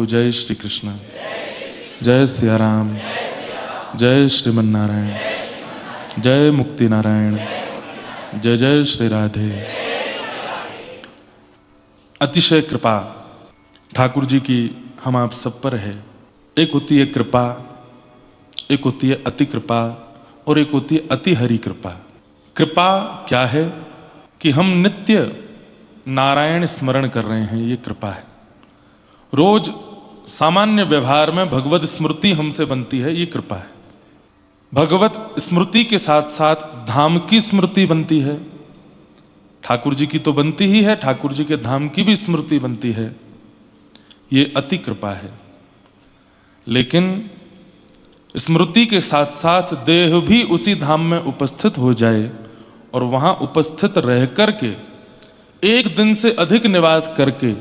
हो। जय श्री कृष्ण, जय सिया राम, जय श्रीमन नारायण, जय मुक्ति नारायण, जय जय श्री राधे। अतिशय कृपा ठाकुर जी की हम आप सब पर है। एक होती है कृपा, एक होती है अति कृपा और एक होती है अति हरि कृपा। कृपा क्या है कि हम नित्य नारायण स्मरण कर रहे हैं, ये कृपा है। रोज सामान्य व्यवहार में भगवत स्मृति हमसे बनती है, ये कृपा है। भगवत स्मृति के साथ साथ धाम की स्मृति बनती है। ठाकुर जी की तो बनती ही है, ठाकुर जी के धाम की भी स्मृति बनती है, ये अति कृपा है। लेकिन स्मृति के साथ साथ देह भी उसी धाम में उपस्थित हो जाए और वहां उपस्थित रह करके एक दिन से अधिक निवास करके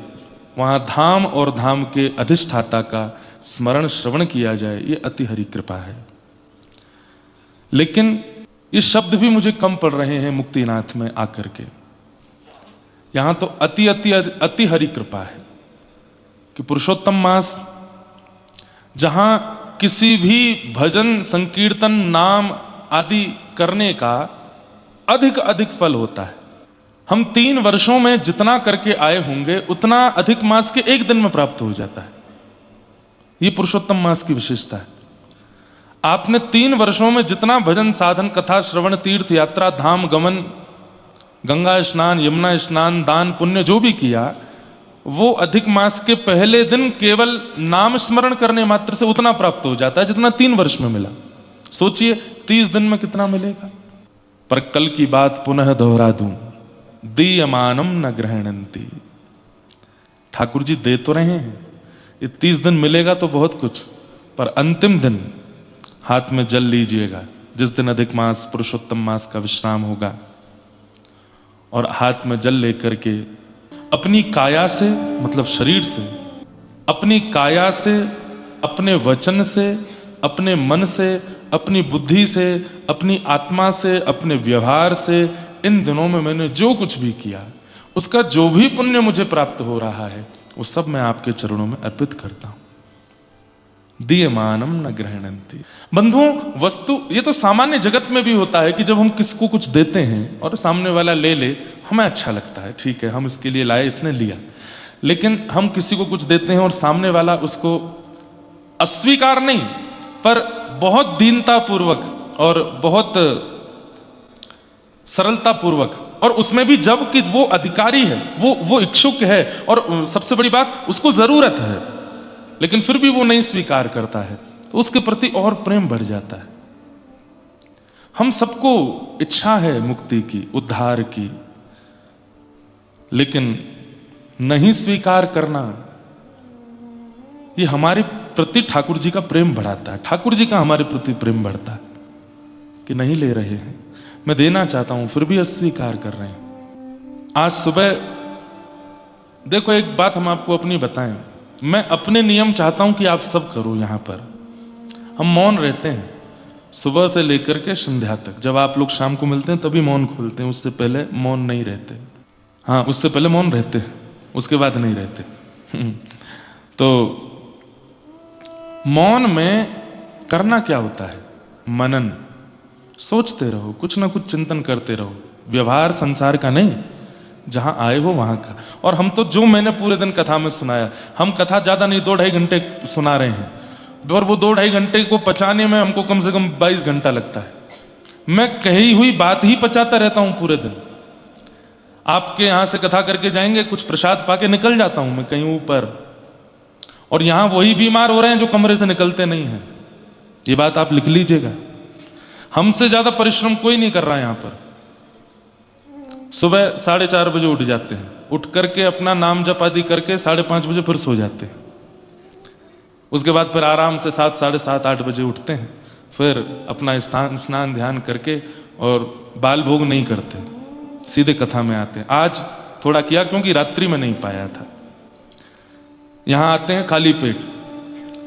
वहां धाम और धाम के अधिष्ठाता का स्मरण श्रवण किया जाए, ये अति हरि कृपा है। लेकिन ये शब्द भी मुझे कम पड़ रहे हैं मुक्तिनाथ में आकर के। यहां तो अति अति अति हरि कृपा है कि पुरुषोत्तम मास जहां किसी भी भजन संकीर्तन नाम आदि करने का अधिक अधिक फल होता है। हम 3 वर्षों में जितना करके आए होंगे उतना अधिक मास के एक दिन में प्राप्त हो जाता है। ये पुरुषोत्तम मास की विशेषता है। आपने 3 वर्षों में जितना भजन साधन कथा श्रवण तीर्थ यात्रा धाम गमन गंगा स्नान यमुना स्नान दान पुण्य जो भी किया, वो अधिक मास के पहले दिन केवल नाम स्मरण करने मात्र से उतना प्राप्त हो जाता है जितना 3 वर्ष में मिला। सोचिए 30 दिन में कितना मिलेगा। पर कल की बात पुनः दोहरा दूं, दीयमानम न ग्रहणंती। ठाकुर जी दे तो रहे हैं, ये 30 दिन मिलेगा तो बहुत कुछ, पर अंतिम दिन हाथ में जल लीजिएगा जिस दिन अधिक मास पुरुषोत्तम मास का विश्राम होगा, और हाथ में जल लेकर के अपनी काया से, मतलब शरीर से, अपनी काया से, अपने वचन से, अपने मन से, अपनी बुद्धि से, अपनी आत्मा से, अपने व्यवहार से, इन दिनों में मैंने जो कुछ भी किया उसका जो भी पुण्य मुझे प्राप्त हो रहा है वो सब मैं आपके चरणों में अर्पित करता हूं। दीयमानम न ग्रहणंती। बंधुओं, वस्तु ये तो सामान्य जगत में भी होता है कि जब हम किसको कुछ देते हैं और सामने वाला ले ले, हमें अच्छा लगता है, ठीक है हम इसके लिए लाए, इसने लिया। लेकिन हम किसी को कुछ देते हैं और सामने वाला उसको अस्वीकार नहीं पर बहुत दीनता पूर्वक और बहुत सरलता पूर्वक, और उसमें भी जब कि वो अधिकारी है, वो इच्छुक है और सबसे बड़ी बात उसको जरूरत है, लेकिन फिर भी वो नहीं स्वीकार करता है, तो उसके प्रति और प्रेम बढ़ जाता है। हम सबको इच्छा है मुक्ति की, उद्धार की, लेकिन नहीं स्वीकार करना ये हमारे प्रति ठाकुर जी का प्रेम बढ़ाता है। ठाकुर जी का हमारे प्रति प्रेम बढ़ता है कि नहीं ले रहे हैं, मैं देना चाहता हूं फिर भी अस्वीकार कर रहे हैं। आज सुबह देखो एक बात हम आपको अपनी बताएं, मैं अपने नियम चाहता हूं कि आप सब करो। यहां पर हम मौन रहते हैं सुबह से लेकर के संध्या तक। जब आप लोग शाम को मिलते हैं तभी मौन खोलते हैं, उससे पहले मौन नहीं रहते। हाँ, उससे पहले मौन रहते हैं, उसके बाद नहीं रहते। तो मौन में करना क्या होता है? मनन, सोचते रहो, कुछ ना कुछ चिंतन करते रहो। व्यवहार संसार का नहीं, जहां आए हो वहां का। और हम तो जो मैंने पूरे दिन कथा में सुनाया, हम कथा ज्यादा नहीं 2-2.5 घंटे सुना रहे हैं, और वो 2-2.5 घंटे को पचाने में हमको कम से कम 22 घंटा लगता है। मैं कही हुई बात ही पचाता रहता हूं पूरे दिन। आपके यहां से कथा करके जाएंगे, कुछ प्रसाद पाके निकल जाता हूं मैं कहीं ऊपर, और यहां वही बीमार हो रहे हैं जो कमरे से निकलते नहीं हैं। ये बात आप लिख लीजिएगा। हमसे ज्यादा परिश्रम कोई नहीं कर रहा है यहां पर। सुबह 4:30 बजे उठ जाते हैं, उठ करके अपना नाम जप आदि करके 5:30 बजे फिर सो जाते हैं। उसके बाद फिर आराम से 7, 7:30, 8 बजे उठते हैं, फिर अपना स्नान ध्यान करके, और बाल भोग नहीं करते, सीधे कथा में आते हैं। आज थोड़ा किया क्योंकि रात्रि में नहीं पाया था। यहां आते हैं खाली पेट,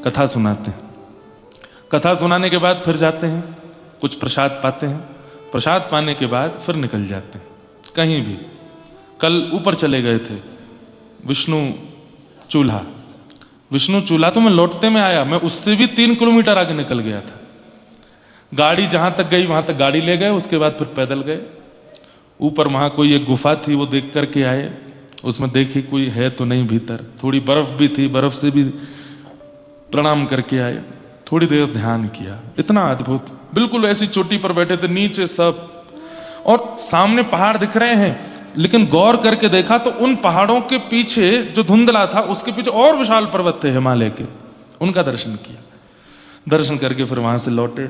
कथा सुनाते हैं। कथा सुनाने के बाद फिर जाते हैं, कुछ प्रसाद पाते हैं, प्रसाद पाने के बाद फिर निकल जाते हैं कहीं भी। कल ऊपर चले गए थे, विष्णु चूल्हा, विष्णु चूल्हा तो मैं लौटते में आया, मैं उससे भी 3 किलोमीटर आगे निकल गया था। गाड़ी जहां तक गई वहां तक गाड़ी ले गए, उसके बाद फिर पैदल गए। ऊपर वहां कोई एक गुफा थी, वो देख करके आए। उसमें देखी कोई है तो नहीं भीतर, थोड़ी बर्फ भी थी, बर्फ से भी प्रणाम करके आए। थोड़ी देर ध्यान किया, इतना अद्भुत, बिल्कुल ऐसी चोटी पर बैठे थे, नीचे सब और सामने पहाड़ दिख रहे हैं, लेकिन गौर करके देखा तो उन पहाड़ों के पीछे जो धुंधला था उसके पीछे और विशाल पर्वत थे हिमालय के, उनका दर्शन किया। दर्शन करके फिर वहां से लौटे,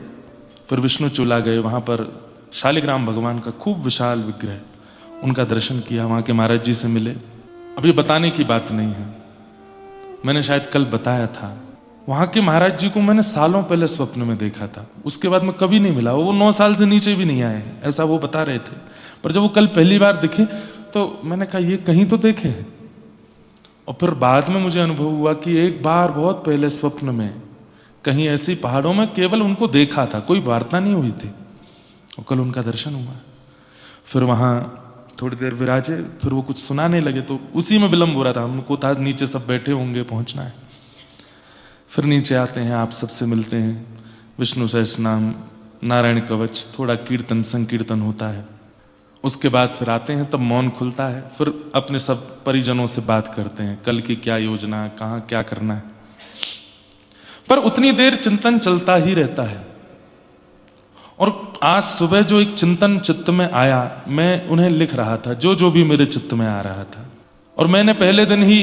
फिर विष्णु चूल्हा गए, वहां पर शालिग्राम भगवान का खूब विशाल विग्रह, उनका दर्शन किया, वहां के महाराज जी से मिले। अभी बताने की बात नहीं है, मैंने शायद कल बताया था, वहां के महाराज जी को मैंने सालों पहले स्वप्न में देखा था, उसके बाद मैं कभी नहीं मिला। वो 9 साल से नीचे भी नहीं आए, ऐसा वो बता रहे थे। पर जब वो कल पहली बार दिखे तो मैंने कहा ये कहीं तो देखे हैं। और फिर बाद में मुझे अनुभव हुआ कि एक बार बहुत पहले स्वप्न में कहीं ऐसी पहाड़ों में केवल उनको देखा था, कोई वार्ता नहीं हुई थी, और कल उनका दर्शन हुआ। फिर वहां थोड़ी देर विराजे, फिर वो कुछ सुनाने लगे, तो उसी में विलंब हो रहा था, हमको था नीचे सब बैठे होंगे, पहुंचना है। फिर नीचे आते हैं, आप सबसे मिलते हैं, विष्णु सहस्रनाम, नारायण कवच, थोड़ा कीर्तन संकीर्तन होता है। उसके बाद फिर आते हैं, तब मौन खुलता है, फिर अपने सब परिजनों से बात करते हैं, कल की क्या योजना, कहाँ क्या करना है। पर उतनी देर चिंतन चलता ही रहता है। और आज सुबह जो एक चिंतन चित्त में आया, मैं उन्हें लिख रहा था, जो जो भी मेरे चित्त में आ रहा था। और मैंने पहले दिन ही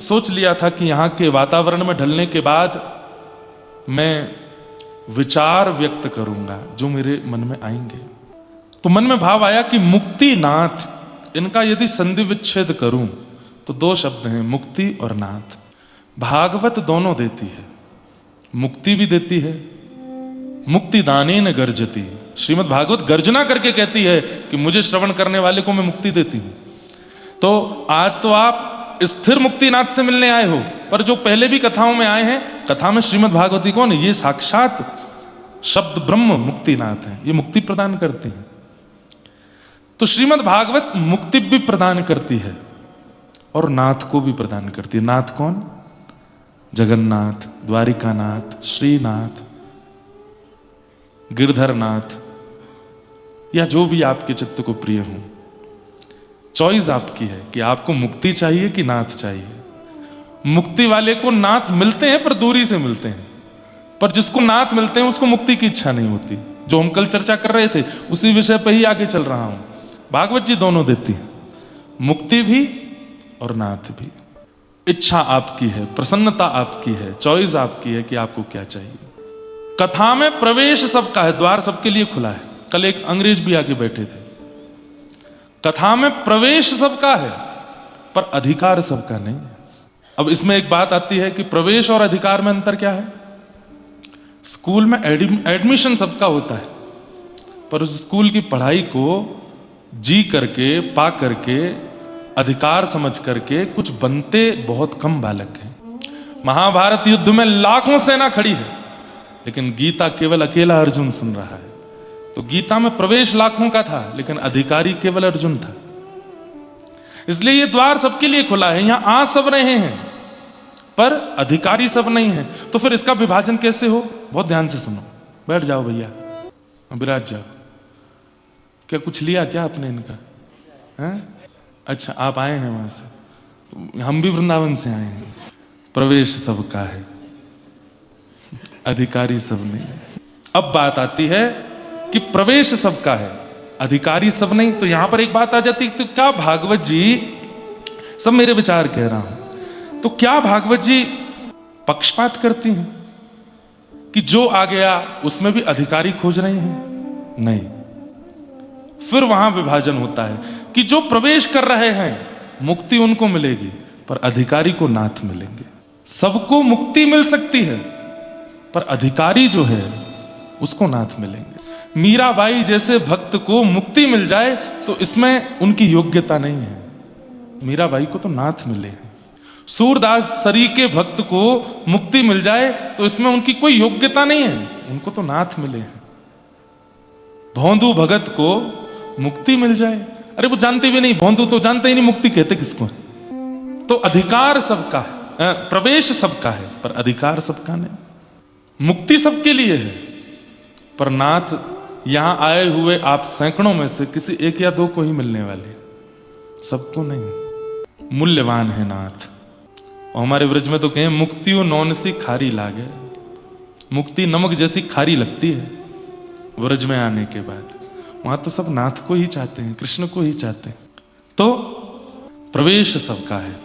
सोच लिया था कि यहाँ के वातावरण में ढलने के बाद मैं विचार व्यक्त करूंगा जो मेरे मन में आएंगे। तो मन में भाव आया कि मुक्ति नाथ, इनका यदि संधि विच्छेद करूं तो 2 शब्द हैं, मुक्ति और नाथ। भागवत दोनों देती है, मुक्ति भी देती है, मुक्ति दानेन गर्जती। श्रीमद् भागवत गर्जना करके कहती है कि मुझे श्रवण करने वाले को मैं मुक्ति देती हूं। तो आज तो आप स्थिर मुक्तिनाथ से मिलने आए हो, पर जो पहले भी कथाओं में आए हैं, कथा में श्रीमद् भागवती कौन है? ये साक्षात शब्द ब्रह्म मुक्तिनाथ है, ये मुक्ति प्रदान करते हैं। तो श्रीमद् भागवत मुक्ति भी प्रदान करती है और नाथ को भी प्रदान करती है। नाथ कौन? जगन्नाथ, द्वारिकानाथ, श्रीनाथ, गिरधरनाथ, या जो भी आपके चित्त को प्रिय हो। चॉइस आपकी है कि आपको मुक्ति चाहिए कि नाथ चाहिए। मुक्ति वाले को नाथ मिलते हैं पर दूरी से मिलते हैं, पर जिसको नाथ मिलते हैं उसको मुक्ति की इच्छा नहीं होती। जो हम कल चर्चा कर रहे थे उसी विषय पर ही आगे चल रहा हूं। भागवत जी दोनों देती है, मुक्ति भी और नाथ भी। इच्छा आपकी है, प्रसन्नता आपकी है, चॉइस आपकी है कि आपको क्या चाहिए। कथा में प्रवेश सबका है, द्वार सबके लिए खुला है। कल एक अंग्रेज भी आके बैठे थे। कथा में प्रवेश सबका है पर अधिकार सबका नहीं है। अब इसमें एक बात आती है कि प्रवेश और अधिकार में अंतर क्या है? स्कूल में एडमिशन सबका होता है, पर उस स्कूल की पढ़ाई को जी करके, पा करके, अधिकार समझ करके कुछ बनते बहुत कम बालक हैं। महाभारत युद्ध में लाखों सेना खड़ी है, लेकिन गीता केवल अकेला अर्जुन सुन रहा है। तो गीता में प्रवेश लाखों का था, लेकिन अधिकारी केवल अर्जुन था। इसलिए ये द्वार सबके लिए खुला है। यहां आ सब रहे हैं पर अधिकारी सब नहीं है। तो फिर इसका विभाजन कैसे हो? बहुत ध्यान से सुनो। बैठ जाओ भैया, विराज जाओ। क्या कुछ लिया क्या आपने इनका? हैं? अच्छा, आप आए हैं वहां से, तो हम भी वृंदावन से आए हैं। प्रवेश सबका है, अधिकारी सब नहीं। अब बात आती है कि प्रवेश सबका है, अधिकारी सब नहीं। तो यहां पर एक बात आ जाती है, तो क्या भागवत जी, सब मेरे विचार कह रहा हूं, तो क्या भागवत जी पक्षपात करती हैं कि जो आ गया उसमें भी अधिकारी खोज रहे हैं? नहीं। फिर वहां विभाजन होता है कि जो प्रवेश कर रहे हैं मुक्ति उनको मिलेगी, पर अधिकारी को नाथ मिलेंगे। सबको मुक्ति मिल सकती है, पर अधिकारी जो है उसको नाथ मिलेंगे। मीराबाई जैसे भक्त को मुक्ति मिल जाए तो इसमें उनकी योग्यता नहीं है, मीराबाई को तो नाथ मिले हैं। सूरदास सरी के भक्त को मुक्ति मिल जाए तो इसमें उनकी कोई योग्यता नहीं है, उनको तो नाथ मिले हैं। भौंदू भगत को मुक्ति मिल जाए, अरे वो जानते भी नहीं, भौंदू तो जानते ही नहीं मुक्ति कहते किसको। तो अधिकार सबका है, प्रवेश सबका है पर अधिकार सबका नहीं। मुक्ति सबके लिए है पर नाथ यहां आए हुए आप सैकड़ों में से किसी एक या दो को ही मिलने वाले, सबको नहीं। मूल्यवान है नाथ। और हमारे व्रज में तो कहें मुक्तियों नौन सी खारी लागे। मुक्ति नमक जैसी खारी लगती है व्रज में आने के बाद। वहां तो सब नाथ को ही चाहते हैं, कृष्ण को ही चाहते हैं। तो प्रवेश सबका है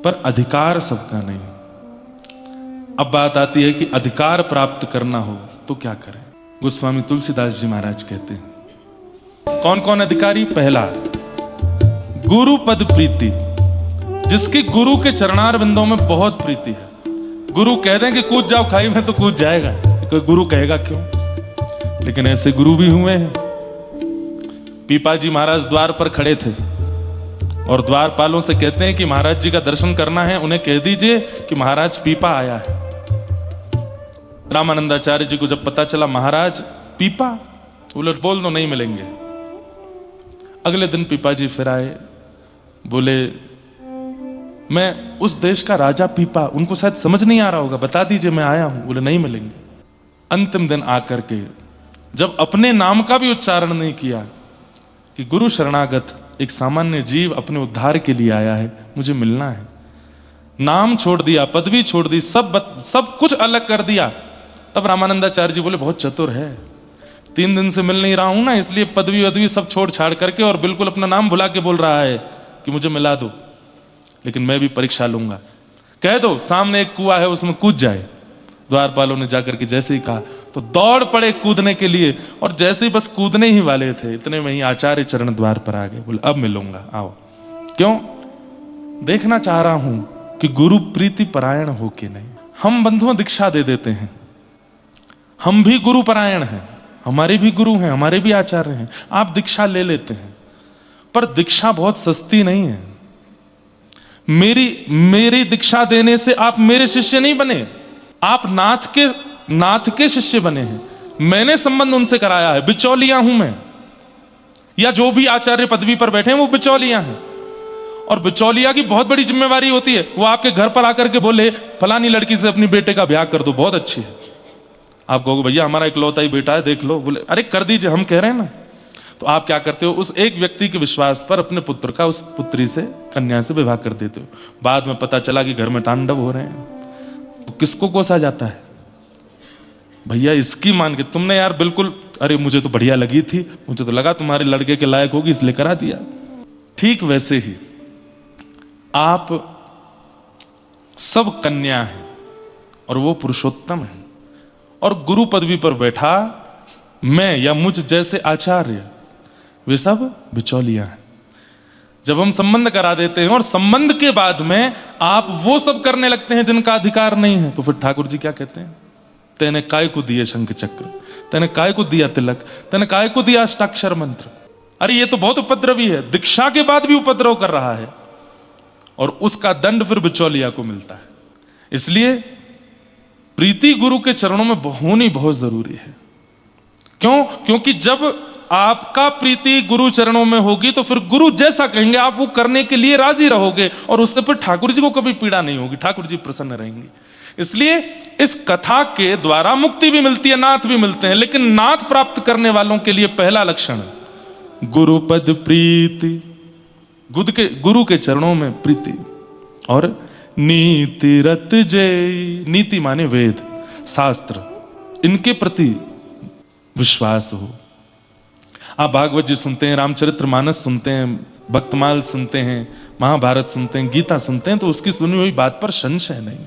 पर अधिकार सबका नहीं। अब बात आती है कि अधिकार प्राप्त करना हो तो क्या करें। गोस्वामी तुलसीदास जी महाराज कहते हैं कौन कौन अधिकारी। पहला, गुरु पद प्रीति। जिसकी गुरु के चरणार बिंदों में बहुत प्रीति है। गुरु कह दें कि कूद जाओ खाई में तो कूद जाएगा, कोई गुरु कहेगा क्यों। लेकिन ऐसे गुरु भी हुए हैं। पीपाजी महाराज द्वार पर खड़े थे और द्वारपालों से कहते हैं कि महाराज जी का दर्शन करना है, उन्हें कह दीजिए कि महाराज पीपा आया है। रामानंदाचार्य जी को जब पता चला महाराज पीपा, बोले बोल दो नहीं मिलेंगे। अगले दिन पीपाजी फिर आए, बोले मैं उस देश का राजा पीपा, उनको शायद समझ नहीं आ रहा होगा, बता दीजिए मैं आया हूं। बोले नहीं मिलेंगे। अंतिम दिन आकर के जब अपने नाम का भी उच्चारण नहीं किया कि गुरु शरणागत एक सामान्य जीव अपने उद्धार के लिए आया है, मुझे मिलना है, नाम छोड़ दिया, पदवी छोड़ दी, सब कुछ अलग कर दिया। तब रामानंदाचार्य जी बोले बहुत चतुर है, 3 दिन से मिल नहीं रहा हूं ना, इसलिए पदवी वदवी सब छोड़ छाड़ करके और बिल्कुल अपना नाम भुला के बोल रहा है कि मुझे मिला दो, लेकिन मैं भी परीक्षा लूंगा। कह दो सामने एक कुआं है उसमें कूद जाए। द्वारपालों ने जाकर के जैसे ही कहा तो दौड़ पड़े कूदने के लिए, और जैसे ही बस कूदने ही वाले थे इतने में ही आचार्य चरण द्वार पर आ गए। बोले अब मिलूंगा, आओ। क्यों? देखना चाह रहा हूं कि गुरु प्रीति परायण हो कि नहीं। हम बंधुओं दीक्षा दे देते हैं, हम भी गुरु परायण हैं, हमारे भी गुरु हैं, हमारे भी आचार्य हैं, आप दीक्षा ले लेते हैं, पर दीक्षा बहुत सस्ती नहीं है। मेरी दीक्षा देने से आप मेरे शिष्य नहीं बने, आप नाथ के शिष्य बने हैं। मैंने संबंध उनसे कराया है, बिचौलिया हूं मैं, या जो भी आचार्य पदवी पर बैठे हैं वो बिचौलिया हैं। और बिचौलिया की बहुत बड़ी जिम्मेवारी होती है, वो आपके घर पर आकर के बोले फलानी लड़की से अपनी बेटे का ब्याह कर दो, बहुत अच्छी है। आप कहोगे भैया हमारा इकलौता ही बेटा है, देख लो। बोले अरे कर दीजिए, हम कह रहे हैं ना। तो आप क्या करते हो, उस एक व्यक्ति के विश्वास पर अपने पुत्र का उस पुत्री से, कन्या से विवाह कर देते हो। बाद में पता चला कि घर में तांडव हो रहे हैं, तो किसको कोसा जाता है? भैया इसकी मान के तुमने यार बिल्कुल, अरे मुझे तो बढ़िया लगी थी, मुझे तो लगा तुम्हारे लड़के के लायक होगी इसलिए करा दिया। ठीक वैसे ही आप सब कन्या हैं और वो पुरुषोत्तम है, और गुरु पदवी पर बैठा मैं या मुझ जैसे आचार्य, वे सब बिचौलिया हैं। जब हम संबंध करा देते हैं और संबंध के बाद में आप वो सब करने लगते हैं जिनका अधिकार नहीं है, तो फिर ठाकुर जी क्या कहते हैं, तेने काय को दिए शंख चक्र, तेने काय को दिया तिलक, तेने काय को दिया अष्टाक्षर मंत्र। अरे ये तो बहुत उपद्रवी है, दीक्षा के बाद भी उपद्रव कर रहा है, और उसका दंड फिर बिचौलिया को मिलता है। इसलिए प्रीति गुरु के चरणों में होनी बहुत जरूरी है। क्यों? क्योंकि जब आपका प्रीति गुरु चरणों में होगी तो फिर गुरु जैसा कहेंगे आप वो करने के लिए राजी रहोगे, और उससे फिर ठाकुर जी को कभी पीड़ा नहीं होगी, ठाकुर जी प्रसन्न रहेंगे। इसलिए इस कथा के द्वारा मुक्ति भी मिलती है, नाथ भी मिलते हैं, लेकिन नाथ प्राप्त करने वालों के लिए पहला लक्षण गुरुपद प्रीति, गुरु के चरणों में प्रीति, और नीति रत जय, नीति माने वेद शास्त्र, इनके प्रति विश्वास हो। आप भागवत जी सुनते हैं, रामचरितमानस सुनते हैं, भक्तमाल सुनते हैं, महाभारत सुनते हैं, गीता सुनते हैं, तो उसकी सुनी हुई बात पर संशय नहीं,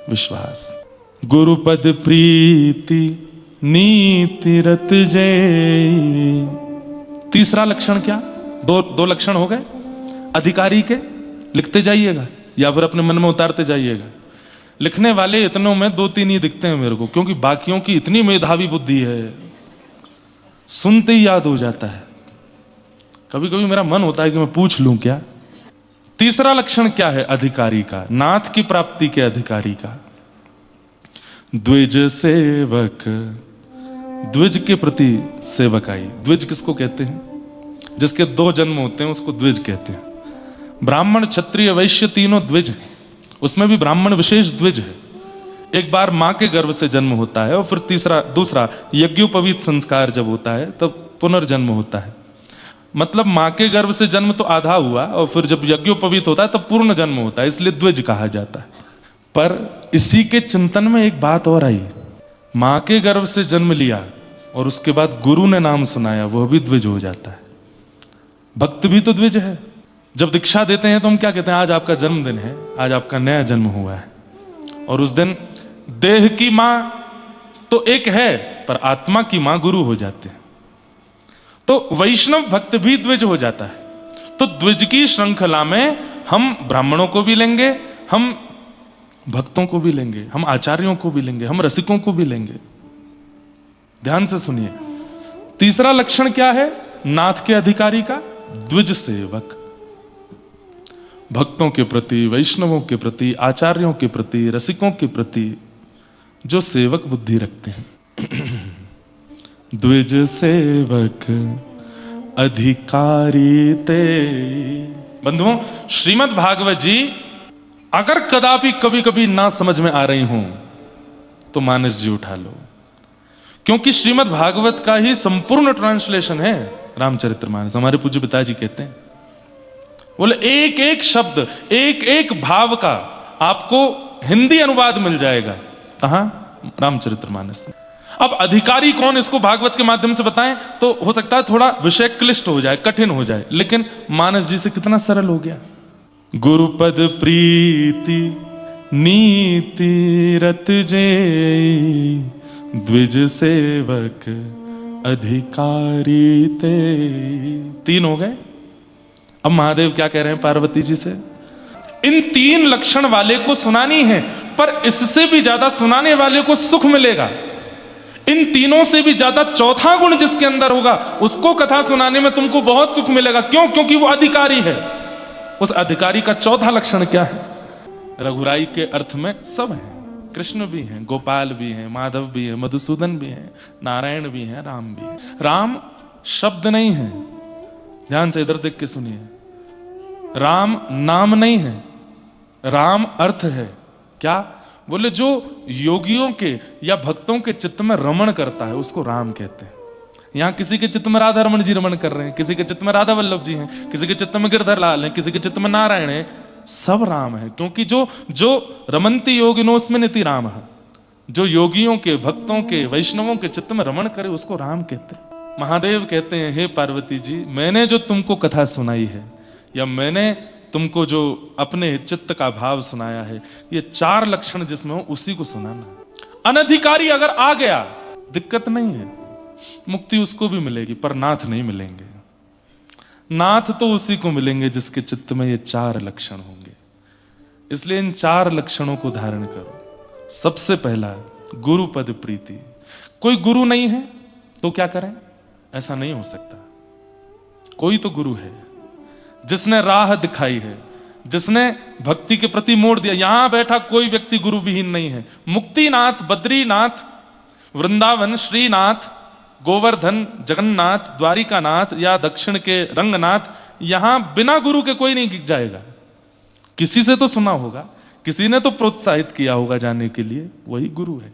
विश्वास। गुरुपद प्रीति नीति रत जय। तीसरा लक्षण क्या? दो लक्षण हो गए अधिकारी के, लिखते जाइएगा या फिर अपने मन में उतारते जाइएगा। लिखने वाले इतनों में 2-3 ही दिखते हैं मेरे को, क्योंकि बाकियों की इतनी मेधावी बुद्धि है, सुनते ही याद हो जाता है। कभी कभी मेरा मन होता है कि मैं पूछ लूं क्या। तीसरा लक्षण क्या है अधिकारी का, नाथ की प्राप्ति के अधिकारी का? द्विज सेवक, द्विज के प्रति सेवकाई। द्विज किसको कहते हैं? जिसके 2 जन्म होते हैं उसको द्विज कहते हैं। ब्राह्मण क्षत्रिय वैश्य तीनों द्विज हैं, उसमें भी ब्राह्मण विशेष द्विज है। एक बार मां के गर्भ से जन्म होता है और फिर दूसरा यज्ञोपवीत संस्कार जब होता है तब पुनर्जन्म होता है। मतलब मां के गर्भ से जन्म तो आधा हुआ और फिर जब यज्ञोपवीत होता है तब पूर्ण जन्म होता है, इसलिए द्विज कहा जाता है। पर इसी के चिंतन में एक बात और आई, मां के गर्भ से जन्म लिया और उसके बाद गुरु ने नाम सुनाया, वह भी द्विज हो जाता है। भक्त भी तो द्विज है। जब दीक्षा देते हैं तो हम क्या कहते हैं, आज आपका जन्मदिन है, आज आपका नया जन्म हुआ है। और उस दिन देह की मां तो एक है पर आत्मा की मां गुरु हो जाते हैं। तो वैष्णव भक्त भी द्विज हो जाता है। तो द्विज की श्रृंखला में हम ब्राह्मणों को भी लेंगे, हम भक्तों को भी लेंगे, हम आचार्यों को भी लेंगे, हम रसिकों को भी लेंगे। ध्यान से सुनिए, तीसरा लक्षण क्या है नाथ के अधिकारी का? द्विज सेवक। भक्तों के प्रति, वैष्णवों के प्रति, आचार्यों के प्रति, रसिकों के प्रति जो सेवक बुद्धि रखते हैं। द्विज सेवक अधिकारी ते। बंधुओं, श्रीमद् भागवत जी अगर कदापि कभी कभी ना समझ में आ रही हूं तो मानस जी उठा लो, क्योंकि श्रीमद् भागवत का ही संपूर्ण ट्रांसलेशन है रामचरितमानस। हमारे पूज्य पिताजी कहते हैं, बोले एक एक शब्द, एक एक भाव का आपको हिंदी अनुवाद मिल जाएगा। कहां? रामचरितमानस में। अब अधिकारी कौन, इसको भागवत के माध्यम से बताएं तो हो सकता है थोड़ा विषय क्लिष्ट हो जाए, कठिन हो जाए, लेकिन मानस जी से कितना सरल हो गया। गुरुपद प्रीति नीति रत जे, द्विज सेवक अधिकारी ते। तीन हो गए। अब महादेव क्या कह रहे हैं पार्वती जी से? इन तीन लक्षण वाले को सुनानी है, पर इससे भी ज्यादा सुनाने वाले को सुख मिलेगा। इन तीनों से भी ज्यादा चौथा गुण जिसके अंदर होगा उसको कथा सुनाने में तुमको बहुत सुख मिलेगा। क्यों? क्योंकि वो अधिकारी है। उस अधिकारी का चौथा लक्षण क्या है? रघुराई के अर्थ में सब है। कृष्ण भी हैं, गोपाल भी हैं, माधव भी है, मधुसूदन भी है, नारायण भी है, राम भी है। राम शब्द नहीं है, ध्यान से इधर देख के सुनिए। राम नाम नहीं है, राम अर्थ है। क्या? बोले जो योगियों के या भक्तों के चित्त में रमण करता है उसको राम कहते हैं। यहां किसी के चित्त में राधा रमण जी रमण कर रहे हैं, किसी के चित्त में राधा वल्लभ जी हैं, किसी के चित्त में गिरधर लाल हैं, किसी के चित्त में नारायण है। सब राम है, क्योंकि जो रमंती योगिनोस्मिन् इति राम है, जो योगियों के, भक्तों के, वैष्णवों के चित्त में रमण करे उसको राम कहते हैं। महादेव कहते हैं, हे पार्वती जी, मैंने जो तुमको कथा सुनाई है या मैंने तुमको जो अपने चित्त का भाव सुनाया है, ये चार लक्षण जिसमें हो उसी को सुनाना। अनधिकारी अगर आ गया दिक्कत नहीं है, मुक्ति उसको भी मिलेगी, पर नाथ नहीं मिलेंगे। नाथ तो उसी को मिलेंगे जिसके चित्त में ये चार लक्षण होंगे। इसलिए इन चार लक्षणों को धारण करो। सबसे पहला गुरु पद प्रीति। कोई गुरु नहीं है तो क्या करें? ऐसा नहीं हो सकता। कोई तो गुरु है जिसने राह दिखाई है, जिसने भक्ति के प्रति मोड़ दिया। यहां बैठा कोई व्यक्ति गुरु विहीन नहीं है। मुक्तिनाथ, बद्रीनाथ, वृंदावन, श्रीनाथ, गोवर्धन, जगन्नाथ, द्वारिकानाथ या दक्षिण के रंगनाथ, यहां बिना गुरु के कोई नहीं जाएगा। किसी से तो सुना होगा, किसी ने तो प्रोत्साहित किया होगा जाने के लिए, वही गुरु है।